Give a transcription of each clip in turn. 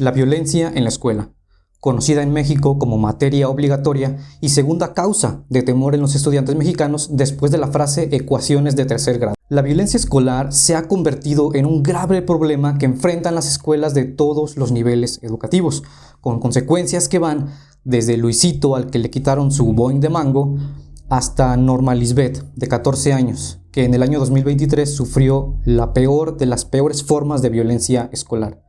La violencia en la escuela, conocida en México como materia obligatoria y segunda causa de temor en los estudiantes mexicanos después de la frase ecuaciones de tercer grado. La violencia escolar se ha convertido en un grave problema que enfrentan las escuelas de todos los niveles educativos, con consecuencias que van desde Luisito, al que le quitaron su Boing de mango, hasta Norma Lisbeth, de 14 años, que en el año 2023 sufrió la peor de las peores formas de violencia escolar.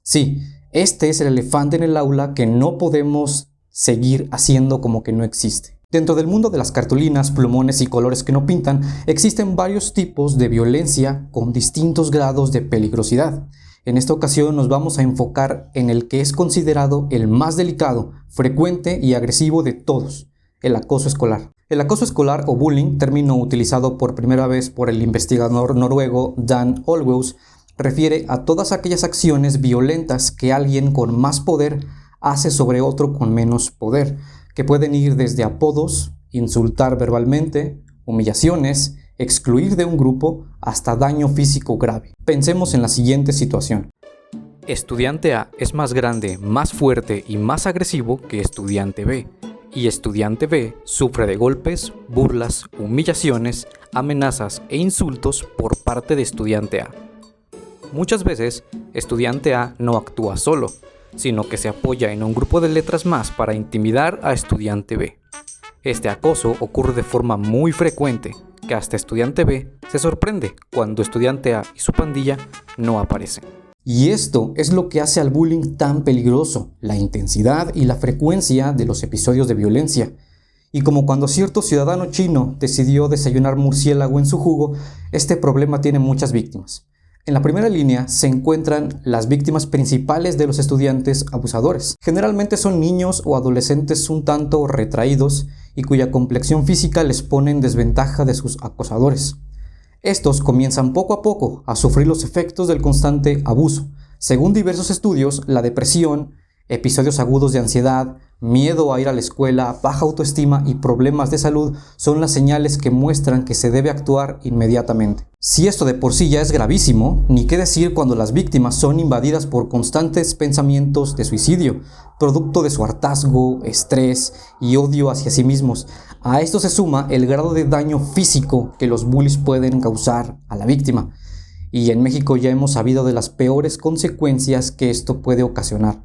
Sí, este es el elefante en el aula que no podemos seguir haciendo como que no existe. Dentro del mundo de las cartulinas, plumones y colores que no pintan, existen varios tipos de violencia con distintos grados de peligrosidad. En esta ocasión nos vamos a enfocar en el que es considerado el más delicado, frecuente y agresivo de todos, el acoso escolar. El acoso escolar o bullying, término utilizado por primera vez por el investigador noruego Dan Olweus, refiere a todas aquellas acciones violentas que alguien con más poder hace sobre otro con menos poder, que pueden ir desde apodos, insultar verbalmente, humillaciones, excluir de un grupo, hasta daño físico grave. Pensemos en la siguiente situación. Estudiante A es más grande, más fuerte y más agresivo que estudiante B, y estudiante B sufre de golpes, burlas, humillaciones, amenazas e insultos por parte de estudiante A. Muchas veces, estudiante A no actúa solo, sino que se apoya en un grupo de letras más para intimidar a estudiante B. Este acoso ocurre de forma muy frecuente, que hasta estudiante B se sorprende cuando estudiante A y su pandilla no aparecen. Y esto es lo que hace al bullying tan peligroso, la intensidad y la frecuencia de los episodios de violencia. Y como cuando cierto ciudadano chino decidió desayunar murciélago en su jugo, este problema tiene muchas víctimas. En la primera línea se encuentran las víctimas principales de los estudiantes abusadores. Generalmente son niños o adolescentes un tanto retraídos y cuya complexión física les pone en desventaja de sus acosadores. Estos comienzan poco a poco a sufrir los efectos del constante abuso. Según diversos estudios, la depresión, episodios agudos de ansiedad, miedo a ir a la escuela, baja autoestima y problemas de salud son las señales que muestran que se debe actuar inmediatamente. Si esto de por sí ya es gravísimo, ni qué decir cuando las víctimas son invadidas por constantes pensamientos de suicidio, producto de su hartazgo, estrés y odio hacia sí mismos. A esto se suma el grado de daño físico que los bullies pueden causar a la víctima. Y en México ya hemos sabido de las peores consecuencias que esto puede ocasionar.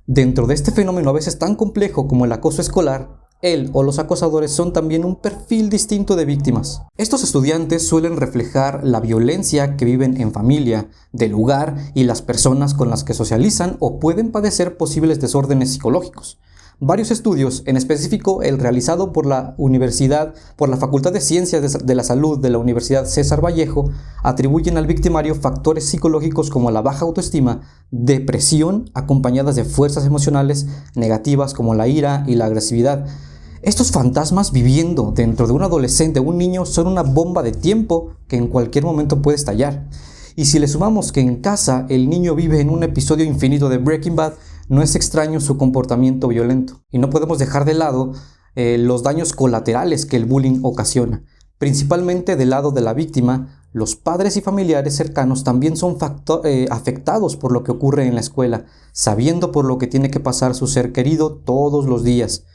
Dentro de este fenómeno a veces tan complejo como el acoso escolar, él o los acosadores son también un perfil distinto de víctimas. Estos estudiantes suelen reflejar la violencia que viven en familia, del lugar y las personas con las que socializan o pueden padecer posibles desórdenes psicológicos. Varios estudios, en específico el realizado por la Facultad de Ciencias de la Salud de la Universidad César Vallejo, atribuyen al victimario factores psicológicos como la baja autoestima, depresión acompañadas de fuerzas emocionales negativas como la ira y la agresividad. Estos fantasmas viviendo dentro de un adolescente o un niño son una bomba de tiempo que en cualquier momento puede estallar. Y si le sumamos que en casa el niño vive en un episodio infinito de Breaking Bad, no es extraño su comportamiento violento. Y no podemos dejar de lado los daños colaterales que el bullying ocasiona. Principalmente del lado de la víctima, los padres y familiares cercanos también son afectados por lo que ocurre en la escuela, sabiendo por lo que tiene que pasar su ser querido todos los días.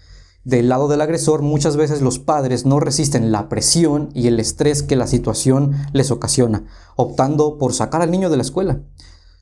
Del lado del agresor, muchas veces los padres no resisten la presión y el estrés que la situación les ocasiona, optando por sacar al niño de la escuela.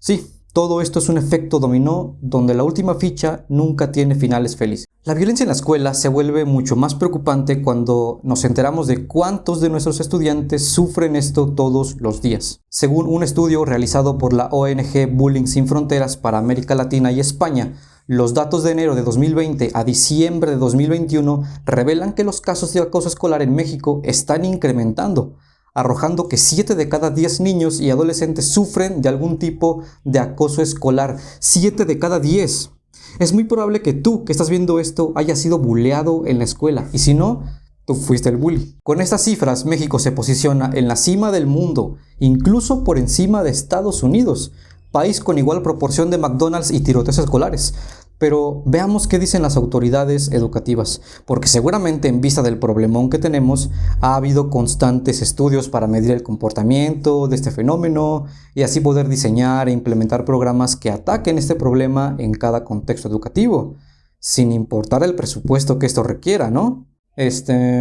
Sí, todo esto es un efecto dominó donde la última ficha nunca tiene finales felices. La violencia en la escuela se vuelve mucho más preocupante cuando nos enteramos de cuántos de nuestros estudiantes sufren esto todos los días. Según un estudio realizado por la ONG Bullying Sin Fronteras para América Latina y España, los datos de enero de 2020 a diciembre de 2021 revelan que los casos de acoso escolar en México están incrementando, arrojando que 7 de cada 10 niños y adolescentes sufren de algún tipo de acoso escolar. 7 de cada 10. Es muy probable que tú, que estás viendo esto, hayas sido bulleado en la escuela. Y si no, tú fuiste el bully. Con estas cifras, México se posiciona en la cima del mundo, incluso por encima de Estados Unidos, país con igual proporción de McDonald's y tiroteos escolares. Pero veamos qué dicen las autoridades educativas, porque seguramente en vista del problemón que tenemos, ha habido constantes estudios para medir el comportamiento de este fenómeno y así poder diseñar e implementar programas que ataquen este problema en cada contexto educativo, sin importar el presupuesto que esto requiera, ¿no?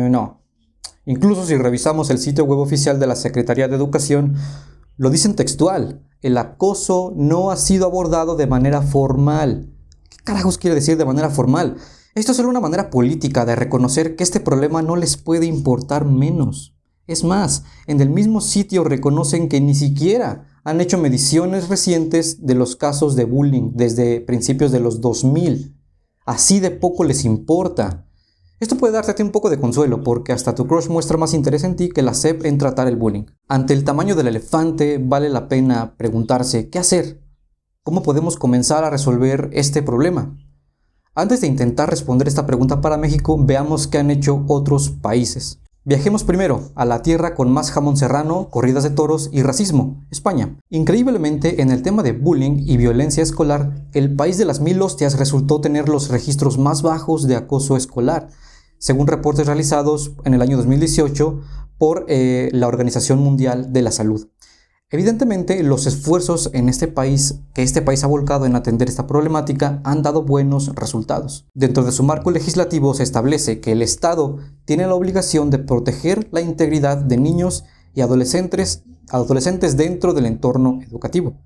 No. Incluso si revisamos el sitio web oficial de la Secretaría de Educación, lo dicen textual: el acoso no ha sido abordado de manera formal. ¿Qué carajos quiere decir de manera formal? Esto es solo una manera política de reconocer que este problema no les puede importar menos. Es más, en el mismo sitio reconocen que ni siquiera han hecho mediciones recientes de los casos de bullying desde principios de los 2000. Así de poco les importa. Esto puede darte a ti un poco de consuelo, porque hasta tu crush muestra más interés en ti que la SEP en tratar el bullying. Ante el tamaño del elefante, vale la pena preguntarse ¿qué hacer? ¿Cómo podemos comenzar a resolver este problema? Antes de intentar responder esta pregunta para México, veamos qué han hecho otros países. Viajemos primero a la tierra con más jamón serrano, corridas de toros y racismo, España. Increíblemente, en el tema de bullying y violencia escolar, el país de las 1000 hostias resultó tener los registros más bajos de acoso escolar, según reportes realizados en el año 2018 por la Organización Mundial de la Salud. Evidentemente, los esfuerzos que este país ha volcado en atender esta problemática han dado buenos resultados. Dentro de su marco legislativo se establece que el Estado tiene la obligación de proteger la integridad de niños y adolescentes dentro del entorno educativo.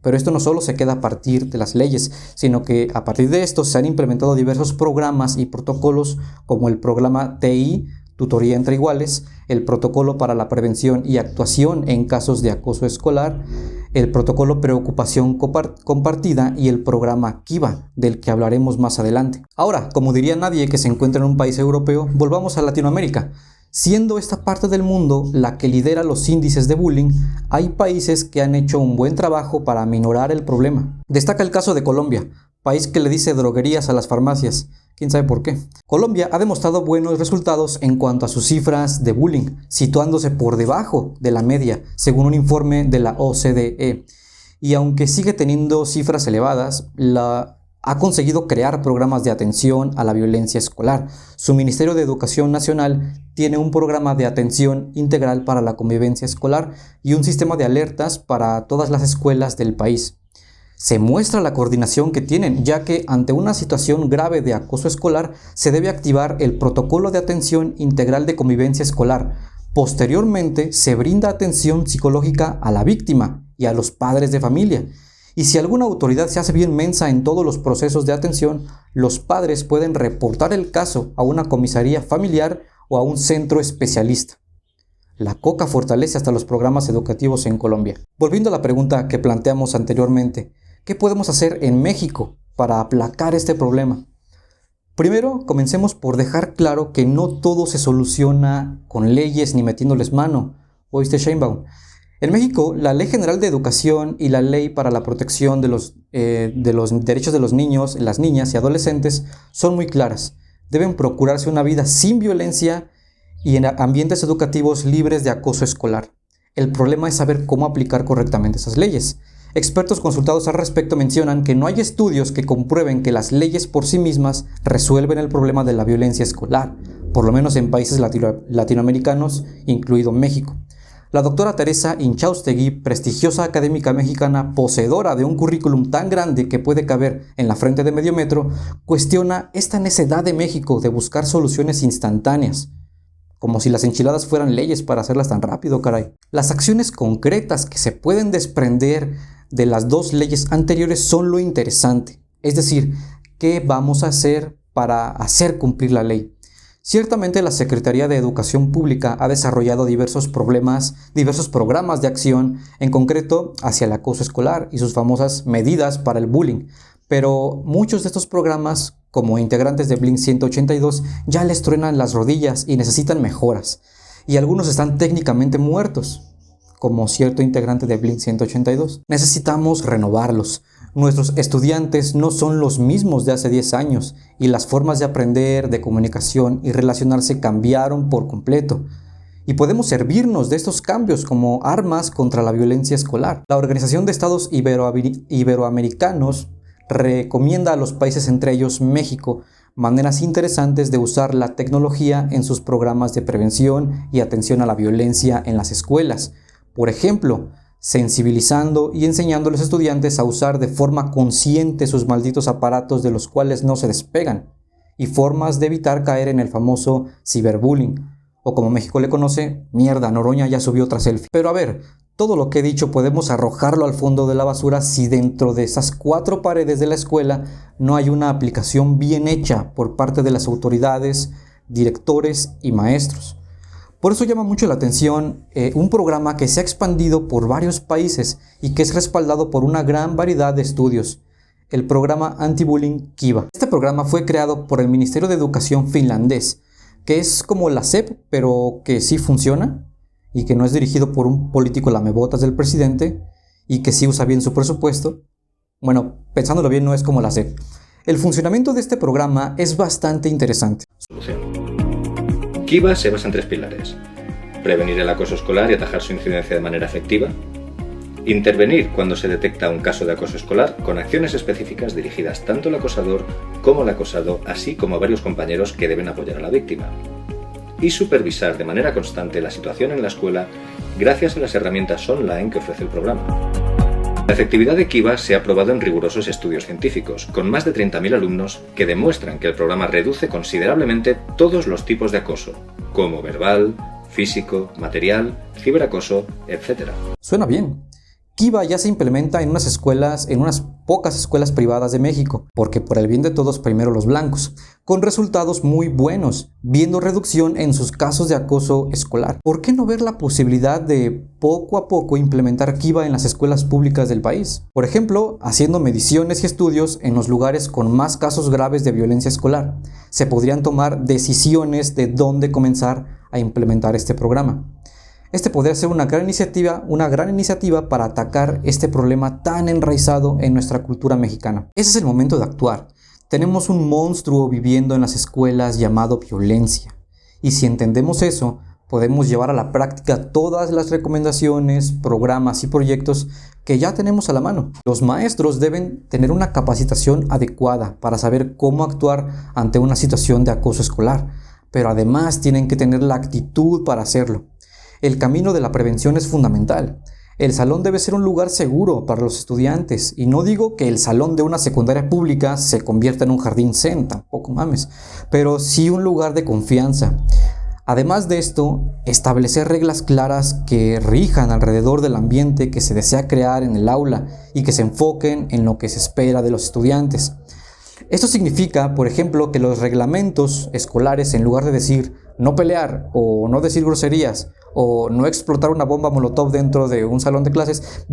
Pero esto no solo se queda a partir de las leyes, sino que a partir de esto se han implementado diversos programas y protocolos como el programa TI, Tutoría entre Iguales, el protocolo para la prevención y actuación en casos de acoso escolar, el protocolo Preocupación Compartida y el programa Kiva, del que hablaremos más adelante. Ahora, como diría nadie que se encuentra en un país europeo, volvamos a Latinoamérica. Siendo esta parte del mundo la que lidera los índices de bullying, hay países que han hecho un buen trabajo para aminorar el problema. Destaca el caso de Colombia, país que le dice droguerías a las farmacias. ¿Quién sabe por qué? Colombia ha demostrado buenos resultados en cuanto a sus cifras de bullying, situándose por debajo de la media, según un informe de la OCDE. Y aunque sigue teniendo cifras elevadas, ha conseguido crear programas de atención a la violencia escolar. Su Ministerio de Educación Nacional tiene un programa de atención integral para la convivencia escolar y un sistema de alertas para todas las escuelas del país. Se muestra la coordinación que tienen, ya que ante una situación grave de acoso escolar se debe activar el protocolo de atención integral de convivencia escolar. Posteriormente se brinda atención psicológica a la víctima y a los padres de familia. Y si alguna autoridad se hace bien mensa en todos los procesos de atención, los padres pueden reportar el caso a una comisaría familiar o a un centro especialista. La COCA fortalece hasta los programas educativos en Colombia. Volviendo a la pregunta que planteamos anteriormente, ¿qué podemos hacer en México para aplacar este problema? Primero, comencemos por dejar claro que no todo se soluciona con leyes ni metiéndoles mano. ¿Oíste, Sheinbaum? En México, la Ley General de Educación y la Ley para la Protección de los Derechos de los Niños, las Niñas y Adolescentes son muy claras. Deben procurarse una vida sin violencia y en ambientes educativos libres de acoso escolar. El problema es saber cómo aplicar correctamente esas leyes. Expertos consultados al respecto mencionan que no hay estudios que comprueben que las leyes por sí mismas resuelven el problema de la violencia escolar, por lo menos en países latinoamericanos, incluido México. La doctora Teresa Inchaustegui, prestigiosa académica mexicana, poseedora de un currículum tan grande que puede caber en la frente de medio metro, cuestiona esta necedad de México de buscar soluciones instantáneas. Como si las enchiladas fueran leyes para hacerlas tan rápido, caray. Las acciones concretas que se pueden desprender de las dos leyes anteriores son lo interesante. Es decir, ¿qué vamos a hacer para hacer cumplir la ley? Ciertamente la Secretaría de Educación Pública ha desarrollado diversos programas de acción, en concreto hacia el acoso escolar y sus famosas medidas para el bullying. Pero muchos de estos programas, como integrantes de Blink 182, ya les truenan las rodillas y necesitan mejoras. Y algunos están técnicamente muertos, como cierto integrante de Blink 182. Necesitamos renovarlos. Nuestros estudiantes no son los mismos de hace 10 años y las formas de aprender, de comunicación y relacionarse cambiaron por completo. Y podemos servirnos de estos cambios como armas contra la violencia escolar. La Organización de Estados Iberoamericanos recomienda a los países, entre ellos México, maneras interesantes de usar la tecnología en sus programas de prevención y atención a la violencia en las escuelas. Por ejemplo, sensibilizando y enseñando a los estudiantes a usar de forma consciente sus malditos aparatos de los cuales no se despegan, y formas de evitar caer en el famoso ciberbullying, o como México le conoce, mierda, Noroña ya subió otra selfie. Pero a ver, todo lo que he dicho podemos arrojarlo al fondo de la basura si dentro de esas 4 paredes de la escuela no hay una aplicación bien hecha por parte de las autoridades, directores y maestros. Por eso llama mucho la atención un programa que se ha expandido por varios países y que es respaldado por una gran variedad de estudios, el programa Anti-Bullying Kiva. Este programa fue creado por el Ministerio de Educación finlandés, que es como la SEP, pero que sí funciona, y que no es dirigido por un político lamebotas del presidente, y que sí usa bien su presupuesto. Bueno, pensándolo bien, no es como la SEP. El funcionamiento de este programa es bastante interesante. Kiva se basa en 3 pilares: prevenir el acoso escolar y atajar su incidencia de manera efectiva, intervenir cuando se detecta un caso de acoso escolar con acciones específicas dirigidas tanto al acosador como al acosado, así como a varios compañeros que deben apoyar a la víctima, y supervisar de manera constante la situación en la escuela gracias a las herramientas online que ofrece el programa. La efectividad de Kiva se ha probado en rigurosos estudios científicos, con más de 30.000 alumnos que demuestran que el programa reduce considerablemente todos los tipos de acoso, como verbal, físico, material, ciberacoso, etc. Suena bien. Kiva ya se implementa en unas pocas escuelas privadas de México, porque por el bien de todos primero los blancos, con resultados muy buenos, viendo reducción en sus casos de acoso escolar. ¿Por qué no ver la posibilidad de poco a poco implementar Kiva en las escuelas públicas del país? Por ejemplo, haciendo mediciones y estudios en los lugares con más casos graves de violencia escolar. Se podrían tomar decisiones de dónde comenzar a implementar este programa. Este podría ser una gran iniciativa para atacar este problema tan enraizado en nuestra cultura mexicana. Ese es el momento de actuar. Tenemos un monstruo viviendo en las escuelas llamado violencia. Y si entendemos eso, podemos llevar a la práctica todas las recomendaciones, programas y proyectos que ya tenemos a la mano. Los maestros deben tener una capacitación adecuada para saber cómo actuar ante una situación de acoso escolar, pero además tienen que tener la actitud para hacerlo. El camino de la prevención es fundamental. El salón debe ser un lugar seguro para los estudiantes, y no digo que el salón de una secundaria pública se convierta en un jardín zen, tampoco mames, pero sí un lugar de confianza. Además de esto, establecer reglas claras que rijan alrededor del ambiente que se desea crear en el aula y que se enfoquen en lo que se espera de los estudiantes. Esto significa, por ejemplo, que los reglamentos escolares, en lugar de decir no pelear o no decir groserías o no explotar una bomba molotov dentro de un salón de clases,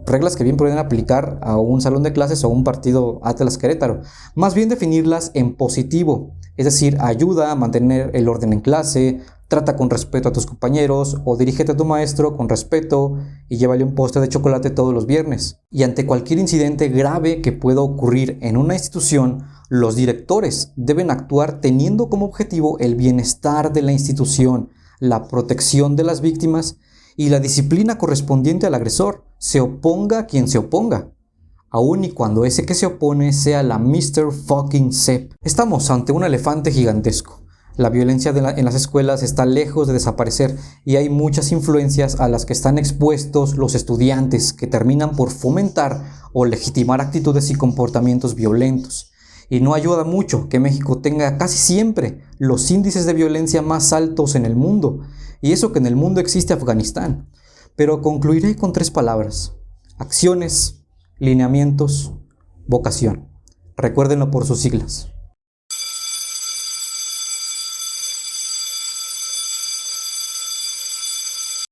reglas que bien podrían aplicar a un salón de clases o un partido Atlas Querétaro. Más bien definirlas en positivo, es decir, ayuda a mantener el orden en clase, trata con respeto a tus compañeros o dirígete a tu maestro con respeto y llévale un postre de chocolate todos los viernes. Y ante cualquier incidente grave que pueda ocurrir en una institución, los directores deben actuar teniendo como objetivo el bienestar de la institución, la protección de las víctimas y la disciplina correspondiente al agresor, se oponga quien se oponga, aun y cuando ese que se opone sea la Mr. fucking SEP. Estamos ante un elefante gigantesco. La violencia en las escuelas está lejos de desaparecer y hay muchas influencias a las que están expuestos los estudiantes que terminan por fomentar o legitimar actitudes y comportamientos violentos. Y no ayuda mucho que México tenga casi siempre los índices de violencia más altos en el mundo, y eso que en el mundo existe Afganistán. Pero concluiré con 3 palabras: acciones, lineamientos, vocación. Recuérdenlo por sus siglas.